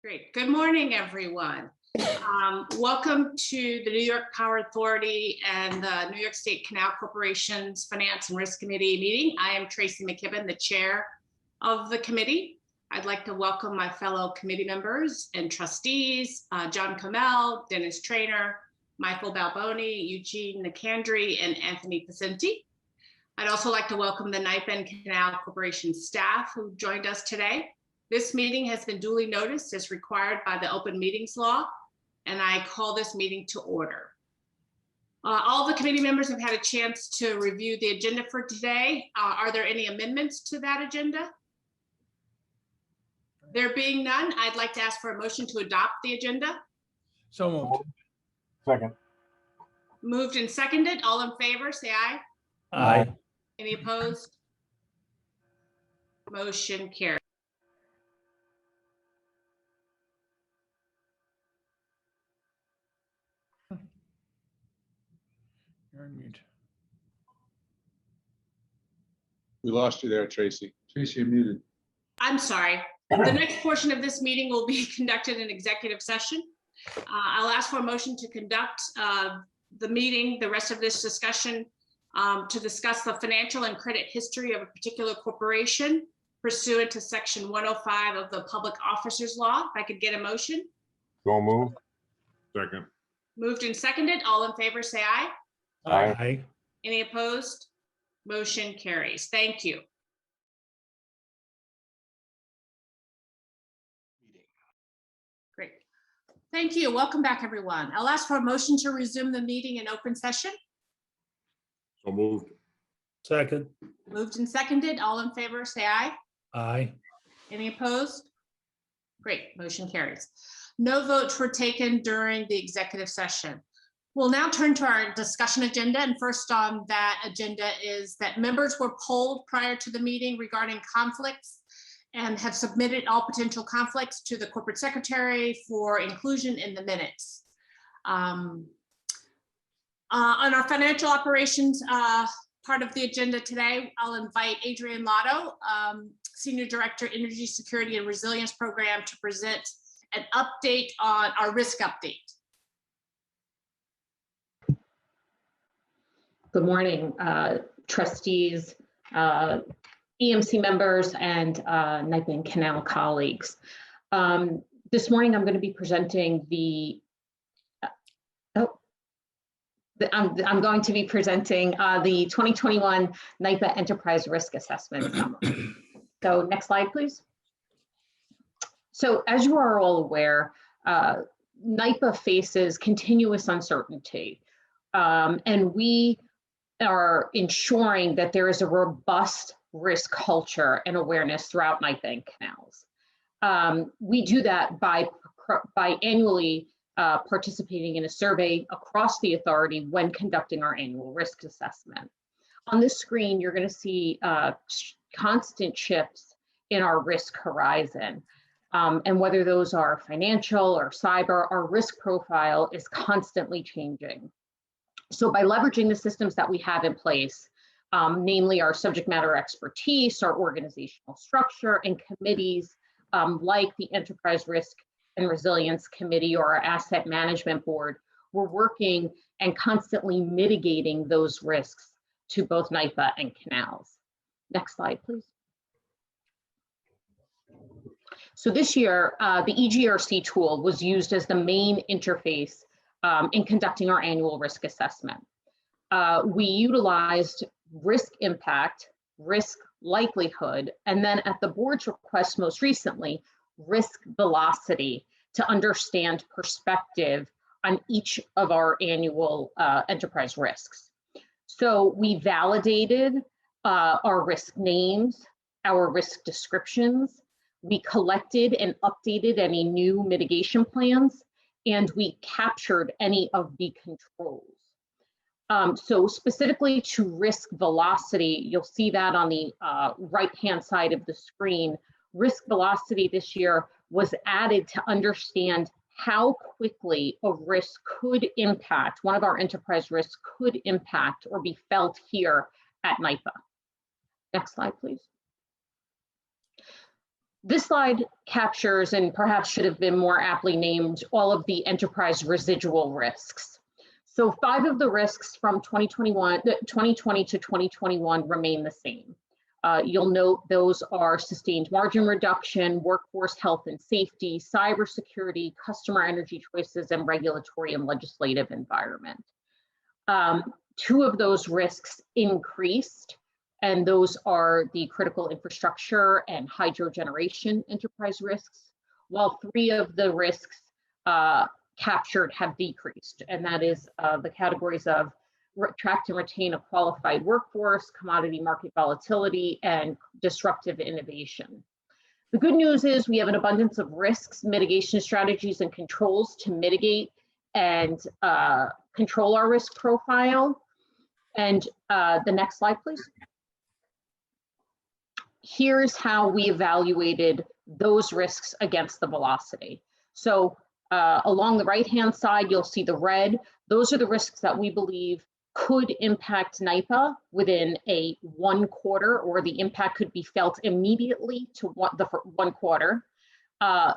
Great. Good morning, everyone. Welcome to the New York Power Authority and the New York State Canal Corporation's Finance and Risk Committee meeting. I am Tracy McKibben, the chair of the committee. I'd like to welcome my fellow committee members and trustees, John Canal, Dennis Trainer, Michael Balboni, Eugene Nicandri, and Anthony Pacenti. I'd also like to welcome the NYPA and Canal Corporation staff who joined us today. This meeting has been duly noticed as required by the Open Meetings Law, and I call this meeting to order. All the committee members have had a chance to review the agenda for today. Are there any amendments to that agenda? There being none, I'd like to ask for a motion to adopt the agenda. So moved. Second. Moved and seconded. All in favor, say aye. Aye. Any opposed? Motion carries. You're on mute. We lost you there, Tracy. Tracy, you're muted. I'm sorry. The next portion of this meeting will be conducted in executive session. I'll ask for a motion to conduct the meeting, the rest of this discussion, to discuss the financial and credit history of a particular corporation pursuant to Section 105 of the Public Officers Law. If I could get a motion. So move. Second. Moved and seconded. All in favor, say aye. Aye. Any opposed? Motion carries. Thank you. Great. Thank you. Welcome back, everyone. I'll ask for a motion to resume the meeting in open session. So moved. Second. Moved and seconded. All in favor, say aye. Aye. Any opposed? Great. Motion carries. No votes were taken during the executive session. We'll now turn to our discussion agenda. And first on that agenda is that members were polled prior to the meeting regarding conflicts and have submitted all potential conflicts to the corporate secretary for inclusion in the minutes. On our financial operations part of the agenda today, I'll invite Adrian Lotto, Senior Director, Energy Security and Resilience Program, to present an update on our risk update. Good morning, trustees, EMC members, and NYPA and Canal colleagues. This morning, I'm going to be presenting I'm going to be presenting the 2021 NYPA Enterprise Risk Assessment Summary. So next slide, please. So as you are all aware, NYPA faces continuous uncertainty, and we are ensuring that there is a robust risk culture and awareness throughout NYPA and Canals. We do that by annually participating in a survey across the authority when conducting our annual risk assessment. On this screen, you're going to see constant shifts in our risk horizon. And whether those are financial or cyber, our risk profile is constantly changing. So by leveraging the systems that we have in place, namely our subject matter expertise, our organizational structure, and committees like the Enterprise Risk and Resilience Committee or our Asset Management Board, we're working and constantly mitigating those risks to both NYPA and Canals. Next slide, please. So this year, the EGRC tool was used as the main interface in conducting our annual risk assessment. We utilized risk impact, risk likelihood, and then at the board's request most recently, risk velocity to understand perspective on each of our annual enterprise risks. So we validated our risk names, our risk descriptions, we collected and updated any new mitigation plans, and we captured any of the controls. So specifically to risk velocity, you'll see that on the right-hand side of the screen. Risk velocity this year was added to understand how quickly a risk could impact, one of our enterprise risks could impact or be felt here at NYPA. Next slide, please. This slide captures, and perhaps should have been more aptly named, all of the enterprise residual risks. So 5 of the risks from 2020 to 2021 remain the same. You'll note those are sustained margin reduction, workforce health and safety, cybersecurity, customer energy choices, and regulatory and legislative environment. 2 of those risks increased, and those are the critical infrastructure and hydro generation enterprise risks, while 3 of the risks captured have decreased, and that is the categories of attract and retain a qualified workforce, commodity market volatility, and disruptive innovation. The good news is we have an abundance of risks, mitigation strategies, and controls to mitigate and control our risk profile. And the next slide, please. Here's how we evaluated those risks against the velocity. So along the right-hand side, you'll see the red. Those are the risks that we believe could impact NYPA within a 1 quarter, or the impact could be felt immediately to the 1 quarter. The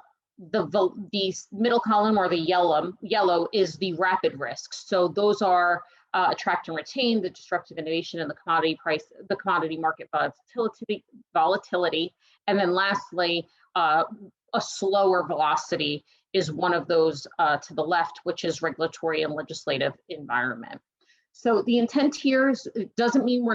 middle column, or the yellow is the rapid risks. So those are attract and retain, the disruptive innovation, and the commodity market volatility. And then lastly, a slower velocity is one of those to the left, which is regulatory and legislative environment. So the intent here is, it doesn't mean we're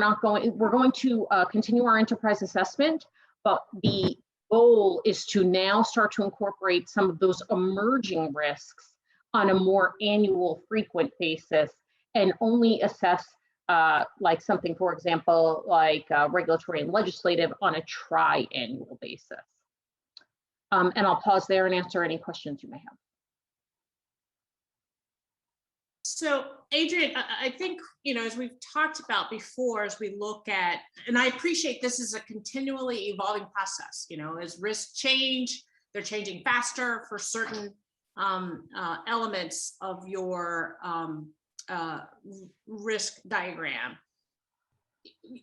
going to continue our enterprise assessment, but the goal is to now start to incorporate some of those emerging risks on a more annual, frequent basis, and only assess like something, for example, like regulatory and legislative on a tri-annual basis. And I'll pause there and answer any questions you may have. So Adrian, I think, as we've talked about before, as we look at, and I appreciate this is a continually evolving process, as risks change, they're changing faster for certain elements of your risk diagram.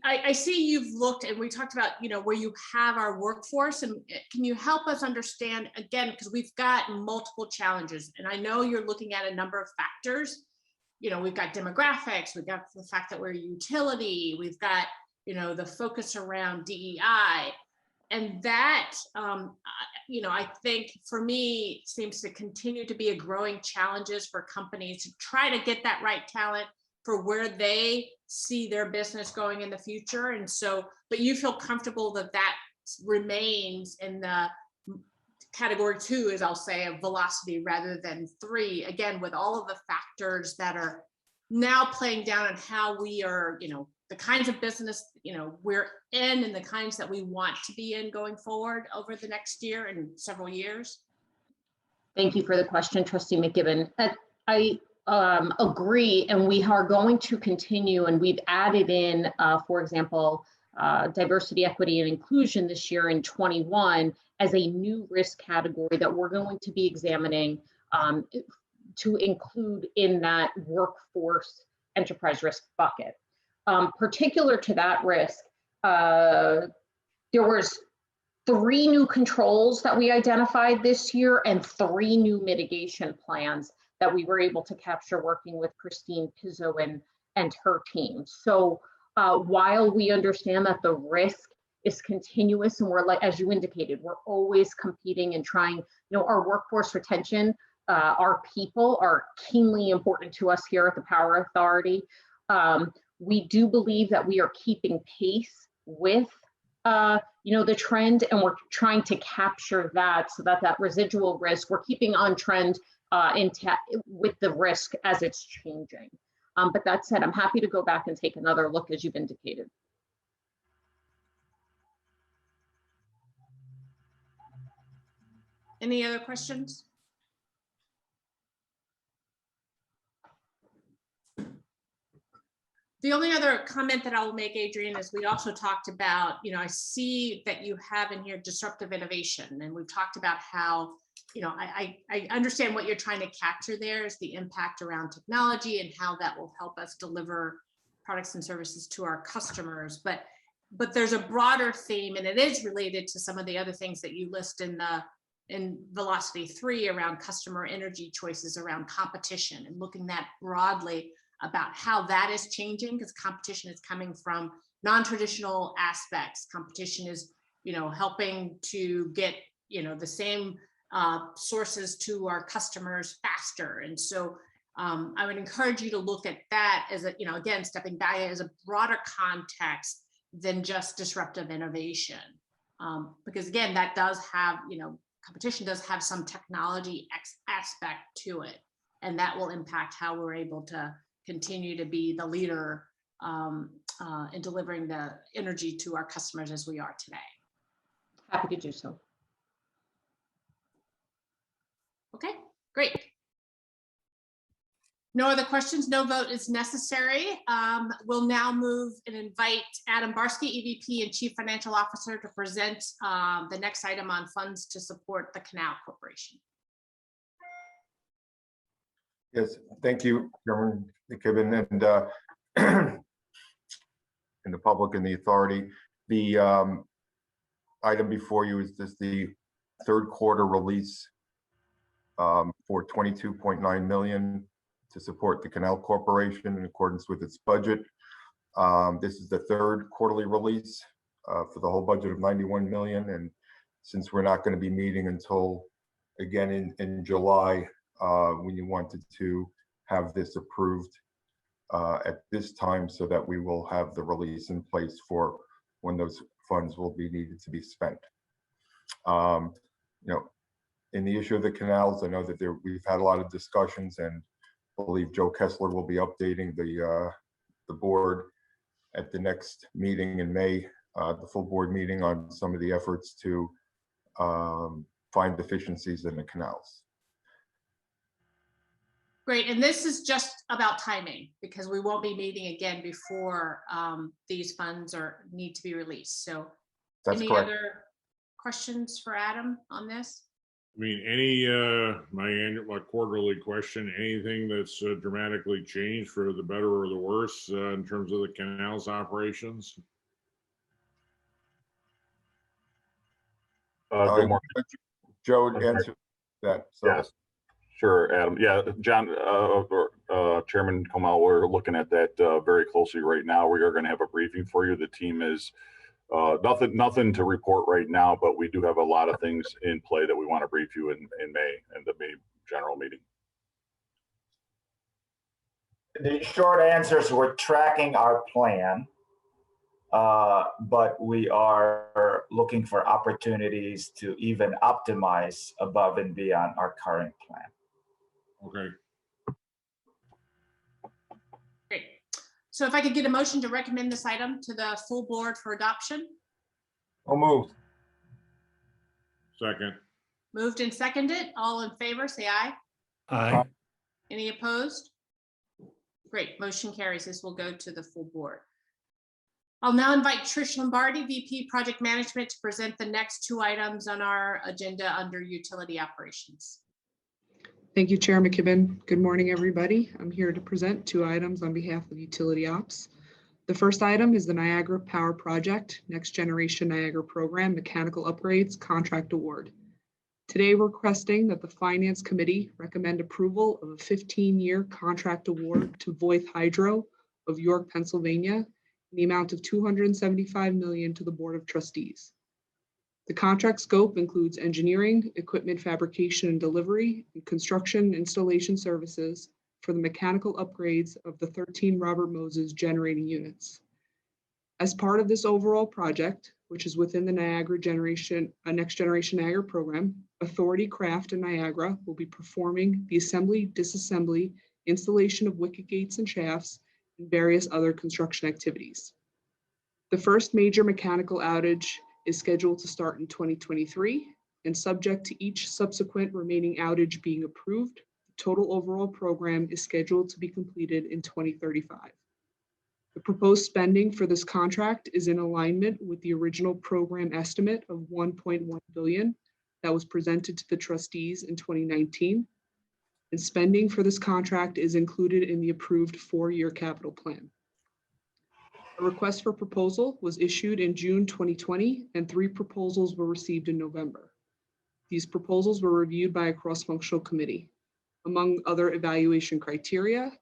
I see you've looked, and we talked about, where you have our workforce, and can you help us understand, again, because we've got multiple challenges, and I know you're looking at a number of factors. We've got demographics, we've got the fact that we're a utility, we've got, the focus around DEI, and that, I think for me seems to continue to be a growing challenges for companies to try to get that right talent for where they see their business going in the future. And so, but you feel comfortable that that remains in the category 2, as I'll say, of velocity rather than 3, again, with all of the factors that are now playing down on how we are, the kinds of business, we're in, and the kinds that we want to be in going forward over the next year and several years? Thank you for the question, Trustee McKibben. I agree, and we are going to continue, and we've added in, for example, diversity, equity, and inclusion this year in 21 as a new risk category that we're going to be examining to include in that workforce enterprise risk bucket. Particular to that risk, there was 3 new controls that we identified this year and 3 new mitigation plans that we were able to capture working with Christine Pizzo and her team. So while we understand that the risk is continuous, and we're, like, as you indicated, we're always competing and trying, our workforce retention, our people are keenly important to us here at the Power Authority. We do believe that we are keeping pace with the trend, and we're trying to capture that so that residual risk, we're keeping on trend with the risk as it's changing. But that said, I'm happy to go back and take another look, as you've indicated. Any other questions? The only other comment that I will make, Adrian, is we also talked about, I see that you have in here disruptive innovation, and we've talked about how, I understand what you're trying to capture there is the impact around technology and how that will help us deliver products and services to our customers. But but there's a broader theme, and it is related to some of the other things that you list in Velocity 3 around customer energy choices, around competition, and looking that broadly about how that is changing, because competition is coming from non-traditional aspects. Competition is, helping to get, the same sources to our customers faster. And so I would encourage you to look at that as a, again, stepping back as a broader context than just disruptive innovation. Because again, that does have, competition does have some technology aspect to it, and that will impact how we're able to continue to be the leader in delivering the energy to our customers as we are today. Happy to do so. Okay, great. No other questions, no vote is necessary. We'll now move and invite Adam Barsky, EVP and Chief Financial Officer, to present the next item on funds to support the Canal Corporation. Yes, thank you, Chairman McKibben, and the public and the authority. The item before you is just the third quarter release for $22.9 million to support the Canal Corporation in accordance with its budget. This is the third quarterly release for the whole budget of $91 million. And since we're not going to be meeting until again in July, we wanted to have this approved at this time so that we will have the release in place for when those funds will be needed to be spent. In the issue of the canals, I know that we've had a lot of discussions, and I believe Joe Kessler will be updating the board at the next meeting in May, the full board meeting, on some of the efforts to find deficiencies in the canals. Great, and this is just about timing, because we won't be meeting again before these funds need to be released. So That's any correct. other questions for Adam on this? I mean, any my quarterly question, anything that's dramatically changed for the better or the worse in terms of the canal's operations? Good morning. Joe answered that. So. Yes, sure, Adam. Yeah, John, Chairman Canal, we're looking at that very closely right now. We are going to have a briefing for you. The team is nothing to report right now, but we do have a lot of things in play that we want to brief you in May, in the May general meeting. The short answer is we're tracking our plan, but we are looking for opportunities to even optimize above and beyond our current plan. Okay. Great. So if I could get a motion to recommend this item to the full board for adoption. I'll move. Second. Moved and seconded. All in favor, say aye. Aye. Any opposed? Great, motion carries. This will go to the full board. I'll now invite Trish Lombardi, VP Project Management, to present the next two items on our agenda under utility operations. Thank you, Chair McKibben. Good morning, everybody. I'm here to present two items on behalf of Utility Ops. The first item is the Niagara Power Project, Next Generation Niagara Program Mechanical Upgrades Contract Award. Today, we're requesting that the Finance Committee recommend approval of a 15-year contract award to Voith Hydro of York, Pennsylvania, in the amount of $275 million to the Board of Trustees. The contract scope includes engineering, equipment fabrication and delivery, and construction installation services for the mechanical upgrades of the 13 Robert Moses generating units. As part of this overall project, which is within the Next Generation Niagara program, Authority Craft in Niagara will be performing the assembly, disassembly, installation of wicket gates and shafts, and various other construction activities. The first major mechanical outage is scheduled to start in 2023, and subject to each subsequent remaining outage being approved, the total overall program is scheduled to be completed in 2035. The proposed spending for this contract is in alignment with the original program estimate of $1.1 billion that was presented to the trustees in 2019, and spending for this contract is included in the approved 4-year capital plan. A request for proposal was issued in June 2020, and 3 proposals were received in November. These proposals were reviewed by a cross-functional committee. Among other evaluation criteria,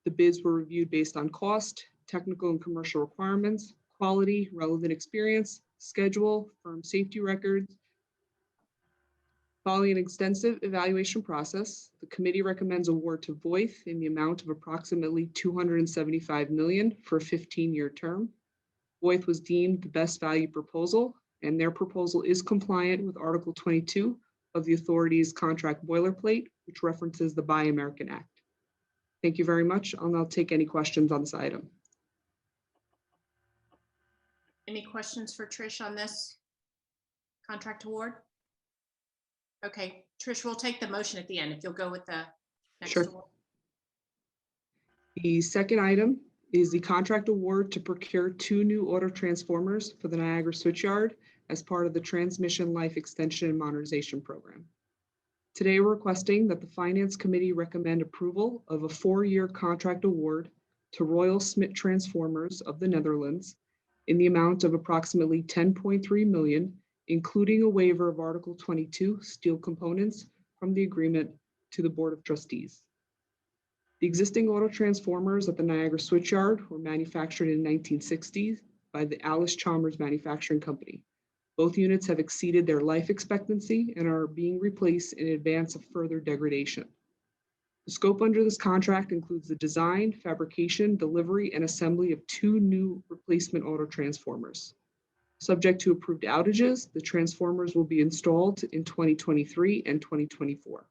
the bids were reviewed based on cost, technical and commercial requirements, quality, relevant experience, schedule, firm safety records. Following an extensive evaluation process, the committee recommends award to Voith in the amount of approximately $275 million for a 15-year term. Voith was deemed the best value proposal, and their proposal is compliant with Article 22 of the authority's contract boilerplate, which references the Buy American Act. Thank you very much. I'll now take any questions on this item. Any questions for Trish on this contract award? Okay, Trish, we'll take the motion at the end if you'll go with the next Sure. award. The second item is the contract award to procure 2 new auto transformers for the Niagara Switchyard as part of the Transmission Life Extension and Modernization Program. Today, we're requesting that the Finance Committee recommend approval of a 4-year contract award to Royal Smith Transformers of the Netherlands in the amount of approximately $10.3 million, including a waiver of Article 22 steel components from the agreement to the Board of Trustees. The existing auto transformers at the Niagara Switchyard were manufactured in the 1960s by the Alice Chalmers Manufacturing Company. Both units have exceeded their life expectancy and are being replaced in advance of further degradation. The scope under this contract includes the design, fabrication, delivery, and assembly of 2 new replacement auto transformers. Subject to approved outages, the transformers will be installed in 2023 and 2024.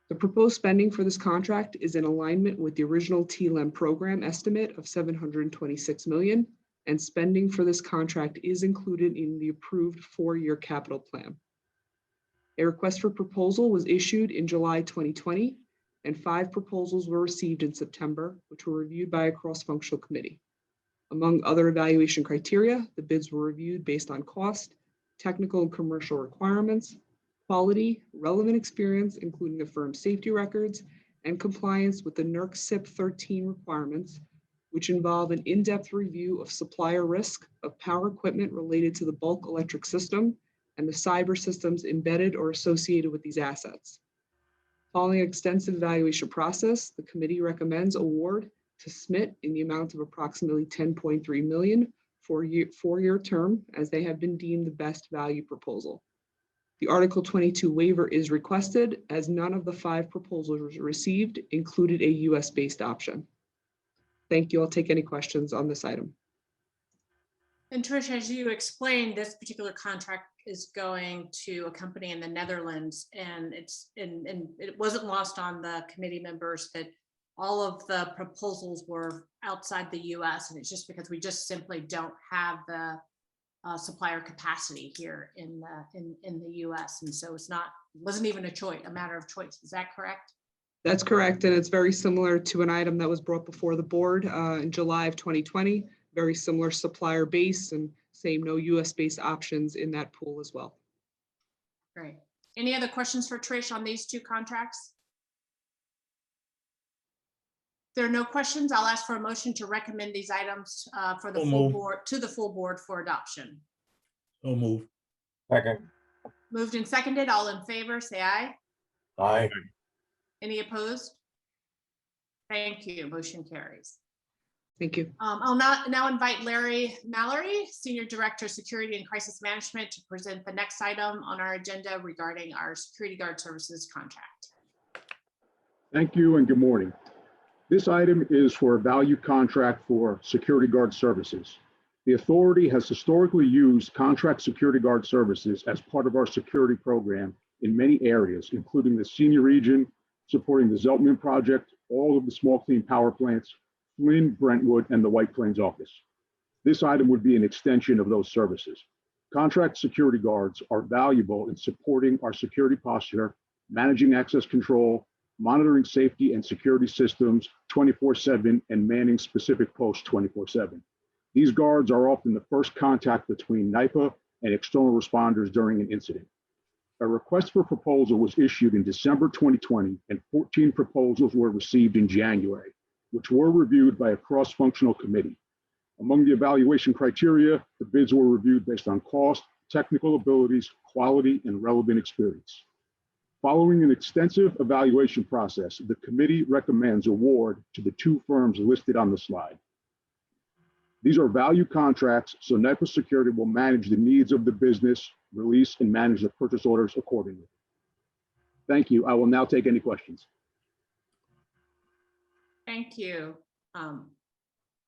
The proposed spending for this contract is in alignment with the original TLEM program estimate of $726 million, and spending for this contract is included in the approved 4-year capital plan. A request for proposal was issued in July 2020, and 5 proposals were received in September, which were reviewed by a cross-functional committee. Among other evaluation criteria, the bids were reviewed based on cost, technical and commercial requirements, quality, relevant experience, including the firm's safety records, and compliance with the NERC CIP 13 requirements, which involve an in-depth review of supplier risk of power equipment related to the bulk electric system and the cyber systems embedded or associated with these assets. Following an extensive evaluation process, the committee recommends award to Smith in the amount of approximately $10.3 million for a 4-year term, as they have been deemed the best value proposal. The Article 22 waiver is requested, as none of the 5 proposals received included a US-based option. Thank you. I'll take any questions on this item. And Trish, as you explained, this particular contract is going to a company in the Netherlands, and it wasn't lost on the committee members that all of the proposals were outside the US, and it's just because we just simply don't have the supplier capacity here in the US, and so wasn't even a matter of choice. Is that correct? That's correct, and it's very similar to an item that was brought before the board in July of 2020. Very similar supplier base, and same no US-based options in that pool as well. Great. Any other questions for Trish on these 2 contracts? If there are no questions, I'll ask for a motion to recommend these items for the So full moved. board to the full board for adoption. So move. Second. Moved and seconded. All in favor, say aye. Aye. Any opposed? Thank you. Motion carries. Thank you. I'll now invite Larry Mallory, Senior Director, Security and Crisis Management, to present the next item on our agenda regarding our security guard services contract. Thank you and good morning. This item is for a value contract for security guard services. The authority has historically used contract security guard services as part of our security program in many areas, including the senior region, supporting the Zeltman project, all of the small clean power plants, Flynn, Brentwood, and the White Plains office. This item would be an extension of those services. Contract security guards are valuable in supporting our security posture, managing access control, monitoring safety and security systems 24/7, and manning specific posts 24/7. These guards are often the first contact between NYPA and external responders during an incident. A request for proposal was issued in December 2020, and 14 proposals were received in January, which were reviewed by a cross-functional committee. Among the evaluation criteria, the bids were reviewed based on cost, technical abilities, quality, and relevant experience. Following an extensive evaluation process, the committee recommends award to the two firms listed on the slide. These are value contracts, so NYPA Security will manage the needs of the business, release and manage the purchase orders accordingly. Thank you. I will now take any questions. Thank you,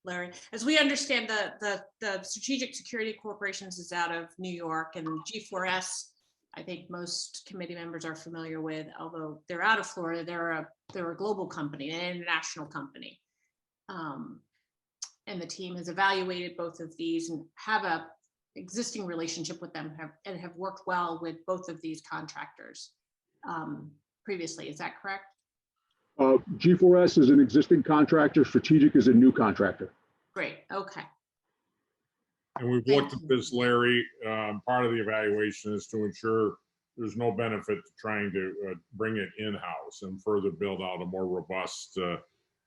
Larry. As we understand, the Strategic Security Corporations is out of New York, and G4S, I think most committee members are familiar with, although they're out of Florida, they're a global company, an international company. And the team has evaluated both of these and have a existing relationship with them and have worked well with both of these contractors previously. Is that correct? G4S is an existing contractor. Strategic is a new contractor. Great. Okay. And we've looked at this, Larry. Part of the evaluation is to ensure there's no benefit to trying to bring it in-house and further build out a more robust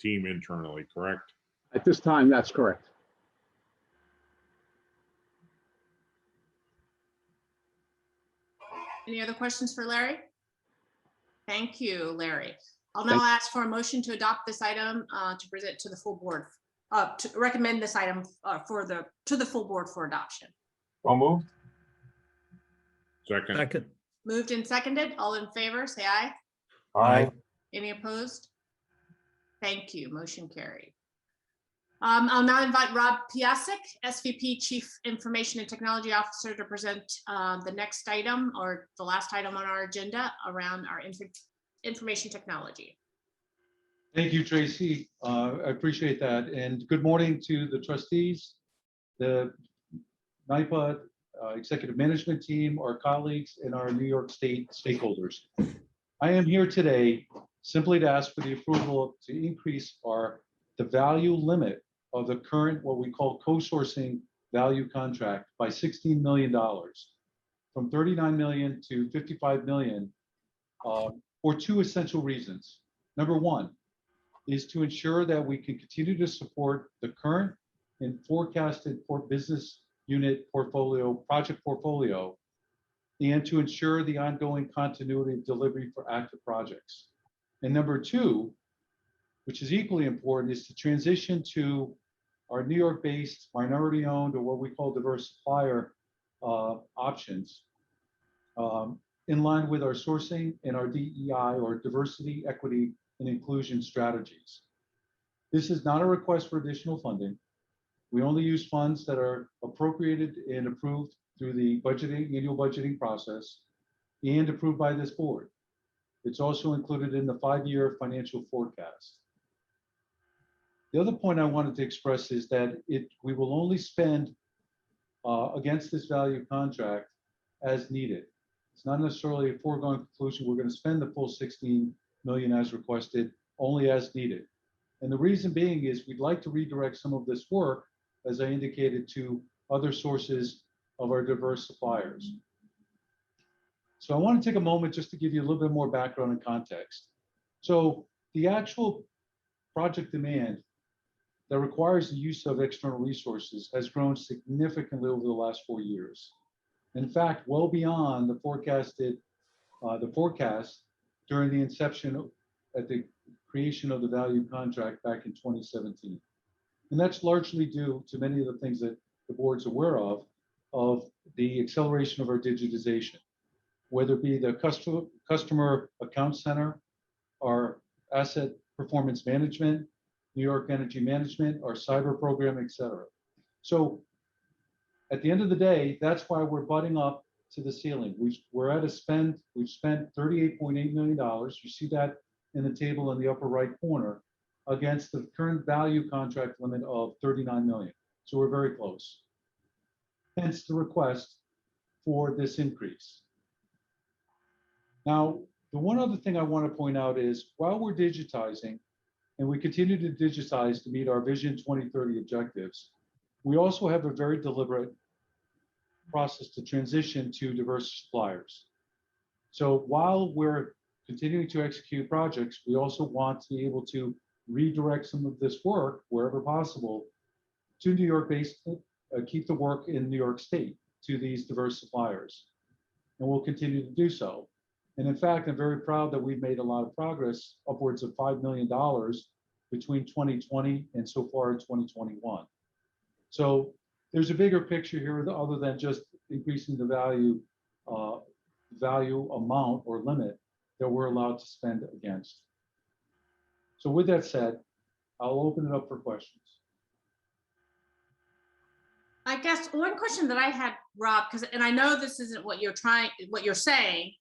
team internally, correct? At this time, that's correct. Any other questions for Larry? Thank you, Larry. I'll now ask for a motion to adopt this item to present to the full board, to recommend this item to the full board for adoption. So moved. Second. Second. Moved and seconded. All in favor, say aye. Aye. Any opposed? Thank you. Motion carried. I'll now invite Rob Piasek, SVP Chief Information and Technology Officer, to present the next item, or the last item on our agenda, around our information technology. Thank you, Tracy. I appreciate that. And good morning to the trustees, the NYPA executive management team, our colleagues, and our New York State stakeholders. I am here today simply to ask for the approval to increase the value limit of the current, what we call co-sourcing value contract, by $16 million, from $39 million to $55 million, for two essential reasons. Number one is to ensure that we can continue to support the current and forecasted business unit portfolio, project portfolio, and to ensure the ongoing continuity of delivery for active projects. And number two, which is equally important, is to transition to our New York-based, minority-owned, or what we call diverse supplier options, in line with our sourcing and our DEI, or diversity, equity, and inclusion strategies. This is not a request for additional funding. We only use funds that are appropriated and approved through the annual budgeting process and approved by this board. It's also included in the 5-year financial forecast. The other point I wanted to express is that we will only spend against this value contract as needed. It's not necessarily a foregone conclusion we're going to spend the full $16 million as requested, only as needed. And the reason being is we'd like to redirect some of this work, as I indicated, to other sources of our diverse suppliers. So I want to take a moment just to give you a little bit more background and context. So the actual project demand that requires the use of external resources has grown significantly over the last 4 years. In fact, well beyond the forecast during the inception at the creation of the value contract back in 2017. And that's largely due to many of the things that the board's aware of the acceleration of our digitization, whether it be the customer account center, our asset performance management, New York Energy Management, our cyber program, et cetera. So at the end of the day, that's why we're butting up to the ceiling. We're at a spend, we've spent $38.8 million. You see that in the table in the upper right corner, against the current value contract limit of $39 million. So we're very close. Hence the request for this increase. Now, the one other thing I want to point out is while we're digitizing, and we continue to digitize to meet our Vision 2030 objectives, we also have a very deliberate process to transition to diverse suppliers. So while we're continuing to execute projects, we also want to be able to redirect some of this work wherever possible to New York based, keep the work in New York State to these diverse suppliers. And we'll continue to do so. And in fact, I'm very proud that we've made a lot of progress, upwards of $5 million between 2020 and so far in 2021. So there's a bigger picture here other than just increasing the value amount or limit that we're allowed to spend against. So with that said, I'll open it up for questions. I guess one question that I had, Rob, and I know this isn't what you're saying,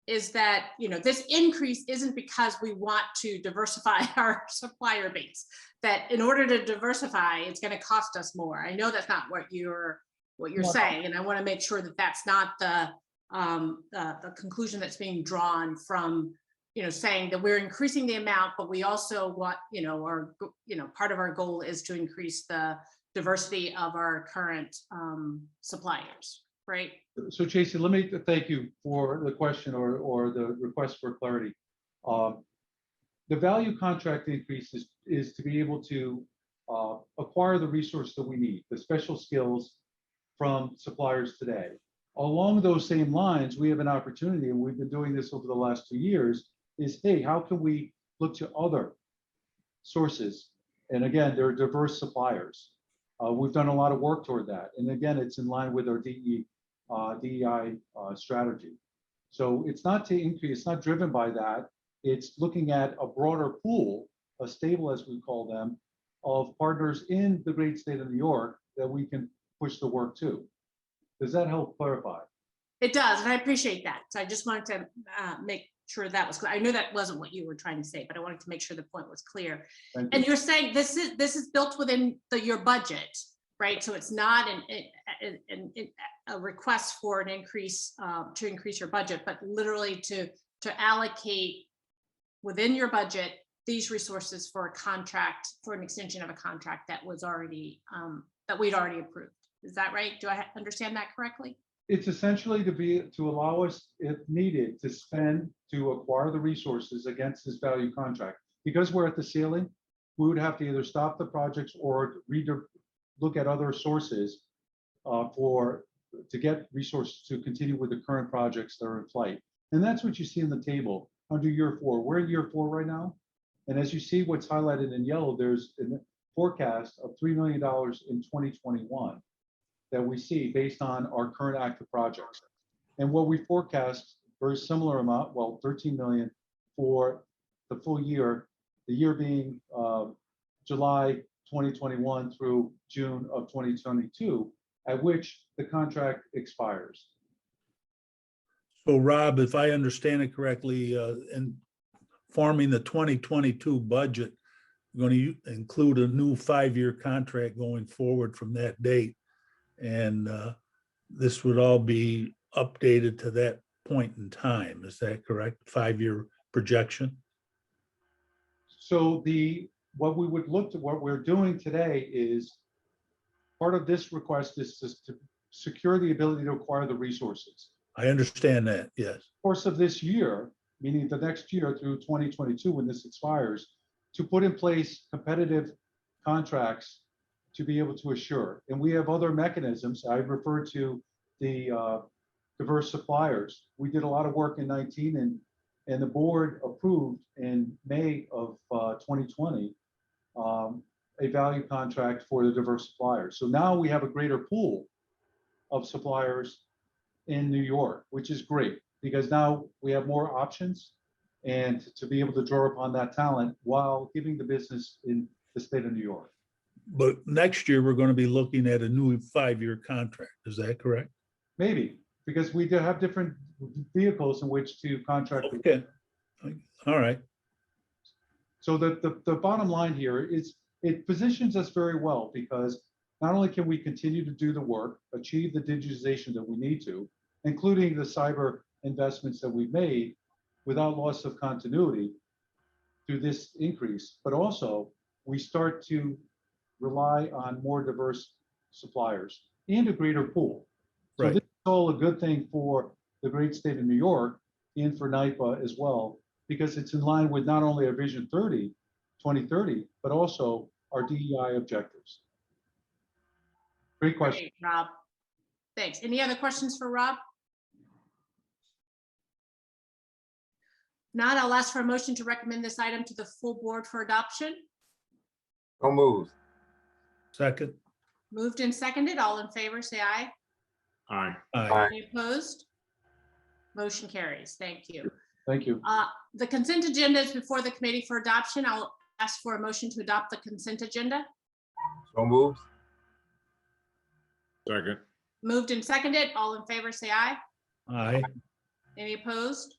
is that, you know, this increase isn't because we want to diversify our supplier base, that in order to diversify, it's going to cost us more. I know that's not what you're saying, and I want to make sure that that's not the conclusion that's being drawn from, you know, saying that we're increasing the amount, but we also want, you know, part of our goal is to increase the diversity of our current suppliers, right? So Tracy, let me thank you for the question or the request for clarity. The value contract increase is to be able to acquire the resource that we need, the special skills from suppliers today. Along those same lines, we have an opportunity, and we've been doing this over the last 2 years, is, hey, how can we look to other sources? And again, there are diverse suppliers. We've done a lot of work toward that. And again, it's in line with our DEI strategy. So it's not to increase, it's not driven by that. It's looking at a broader pool, a stable, as we call them, of partners in the great state of New York that we can push the work to. Does that help clarify? It does, and I appreciate that. So I just wanted to make sure that was clear. I knew that wasn't what you were trying to say, but I wanted to make sure the point was clear. And you're saying this is built within your budget, right? So it's not a request for an increase to increase your budget, but literally to allocate within your budget these resources for a contract, for an extension of a contract that was already that we'd already approved. Is that right? Do I understand that correctly? It's essentially to allow us, if needed, to spend to acquire the resources against this value contract. Because we're at the ceiling, we would have to either stop the projects or look at other sources to get resources to continue with the current projects that are in flight. And that's what you see in the table under year 4. We're in year 4 right now. And as you see what's highlighted in yellow, there's a forecast of $3 million in 2021 that we see based on our current active projects. And what we forecast, very similar amount, well, 13 million for the full year, the year being July 2021 through June of 2022, at which the contract expires. So Rob, if I understand it correctly, in forming the 2022 budget, we're going to include a new 5-year contract going forward from that date. And this would all be updated to that point in time. Is that correct? 5-year projection? So what we're doing today is part of this request is to secure the ability to acquire the resources. I understand that, yes. Of course of this year, meaning the next year through 2022 when this expires, to put in place competitive contracts to be able to assure. And we have other mechanisms. I referred to the diverse suppliers. We did a lot of work in 19 and the board approved in May of 2020 a value contract for the diverse suppliers. So now we have a greater pool of suppliers in New York, which is great because now we have more options and to be able to draw upon that talent while giving the business in the state of New York. But next year, we're going to be looking at a new 5-year contract. Is that correct? Maybe, because we do have different vehicles in which to contract. Okay. All right. So the bottom line here is it positions us very well because not only can we continue to do the work, achieve the digitization that we need to, including the cyber investments that we've made without loss of continuity through this increase, but also we start to rely on more diverse suppliers and a greater pool. So right. This is all a good thing for the great state of New York and for NYPA as well, because it's in line with not only our Vision 2030, but also our DEI objectives. Great question. Great, Rob. Thanks. Any other questions for Rob? Not, I'll ask for a motion to recommend this item to the full board for adoption. So moved. Second. Moved and seconded. All in favor, say aye. Aye. Aye. Any opposed? Motion carries. Thank you. Thank you. The consent agenda is before the committee for adoption. I'll ask for a motion to adopt the consent agenda. So moved. Second. Moved and seconded. All in favor, say aye. Aye. Any opposed?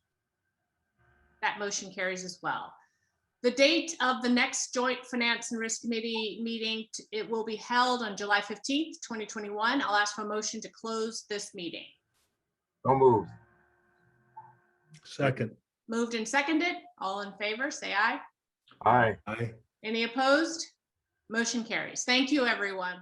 That motion carries as well. The date of the next joint finance and risk committee meeting, it will be held on July 15th, 2021. I'll ask for a motion to close this meeting. So moved. Second. Moved and seconded. All in favor, say aye. Aye. Aye. Any opposed? Motion carries. Thank you, everyone.